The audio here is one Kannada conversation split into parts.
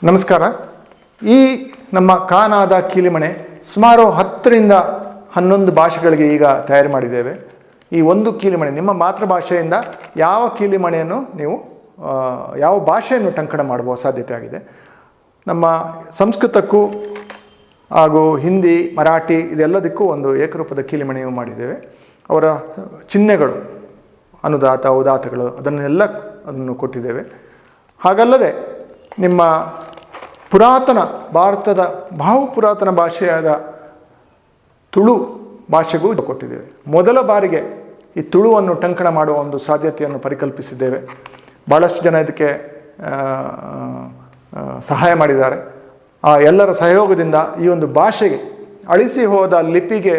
ನಮಸ್ಕಾರ. ಈ ನಮ್ಮ ಕಾನಾದ ಕೀಲಿಮಣೆ ಸುಮಾರು 10ರಿಂದ 11 ಭಾಷೆಗಳಿಗೆ ಈಗ ತಯಾರು ಮಾಡಿದ್ದೇವೆ. ಈ ಒಂದು ಕೀಲಿಮಣೆ ನಿಮ್ಮ ಮಾತೃಭಾಷೆಯಿಂದ ಯಾವ ಕೀಲಿಮಣೆಯನ್ನು ನೀವು ಯಾವ ಭಾಷೆಯನ್ನು ಟಂಕಣ ಮಾಡುವ ಸಾಧ್ಯತೆ ಆಗಿದೆ. ನಮ್ಮ ಸಂಸ್ಕೃತಕ್ಕೂ ಹಾಗೂ ಹಿಂದಿ, ಮರಾಠಿ ಇದೆಲ್ಲದಕ್ಕೂ ಒಂದು ಏಕರೂಪದ ಕೀಲಿಮಣೆಯನ್ನು ಮಾಡಿದ್ದೇವೆ. ಅವರ ಚಿಹ್ನೆಗಳು, ಅನುದಾತ, ಉದಾತಗಳು ಅದನ್ನು ಕೊಟ್ಟಿದ್ದೇವೆ. ಹಾಗಲ್ಲದೆ ನಿಮ್ಮ ಪುರಾತನ ಭಾರತದ ಬಹುಪುರಾತನ ಭಾಷೆಯಾದ ತುಳು ಭಾಷೆಗೂ ಕೊಟ್ಟಿದ್ದೇವೆ. ಮೊದಲ ಬಾರಿಗೆ ಈ ತುಳುವನ್ನು ಟಂಕಣ ಮಾಡುವ ಒಂದು ಸಾಧ್ಯತೆಯನ್ನು ಪರಿಕಲ್ಪಿಸಿದ್ದೇವೆ. ಭಾಳಷ್ಟು ಜನ ಇದಕ್ಕೆ ಸಹಾಯ ಮಾಡಿದ್ದಾರೆ. ಆ ಎಲ್ಲರ ಸಹಯೋಗದಿಂದ ಈ ಒಂದು ಭಾಷೆಗೆ, ಅಳಿಸಿ ಹೋದ ಲಿಪಿಗೆ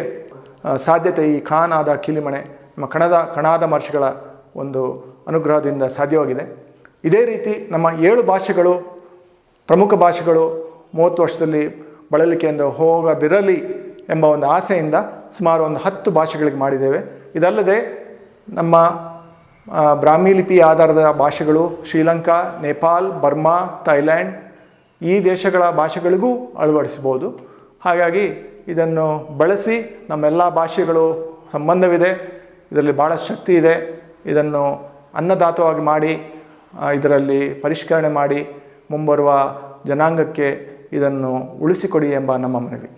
ಸಾಧ್ಯತೆ ಈ ಕಾನಾದ ಕೀಲಿಮಣೆ ನಮ್ಮ ಕಣಾದ ಮಹರ್ಷಿಗಳ ಒಂದು ಅನುಗ್ರಹದಿಂದ ಸಾಧ್ಯವಾಗಿದೆ. ಇದೇ ರೀತಿ ನಮ್ಮ 7 ಭಾಷೆಗಳು, ಪ್ರಮುಖ ಭಾಷೆಗಳು 30 ವರ್ಷದಲ್ಲಿ ಬಳಲಿಕೆಯಿಂದ ಹೋಗದಿರಲಿ ಎಂಬ ಒಂದು ಆಸೆಯಿಂದ ಸುಮಾರು ಒಂದು 10 ಭಾಷೆಗಳಿಗೆ ಮಾಡಿದ್ದೇವೆ. ಇದಲ್ಲದೆ ನಮ್ಮ ಬ್ರಾಹ್ಮಿ ಲಿಪಿ ಆಧಾರದ ಭಾಷೆಗಳು ಶ್ರೀಲಂಕಾ, ನೇಪಾಲ್, ಬರ್ಮಾ, ಥೈಲ್ಯಾಂಡ್ ಈ ದೇಶಗಳ ಭಾಷೆಗಳಿಗೂ ಅಳವಡಿಸಬಹುದು. ಹಾಗಾಗಿ ಇದನ್ನು ಬಳಸಿ ನಮ್ಮೆಲ್ಲ ಭಾಷೆಗಳು ಸಂಬಂಧವಿದೆ, ಇದರಲ್ಲಿ ಭಾಳ ಶಕ್ತಿ ಇದೆ. ಇದನ್ನು ಅನ್ನದಾತವಾಗಿ ಮಾಡಿ, ಇದರಲ್ಲಿ ಪರಿಷ್ಕರಣೆ ಮಾಡಿ ಮುಂಬರುವ ಜನಾಂಗಕ್ಕೆ ಇದನ್ನು ಉಳಿಸಿಕೊಡಿ ಎಂಬ ನಮ್ಮ ಮನವಿ.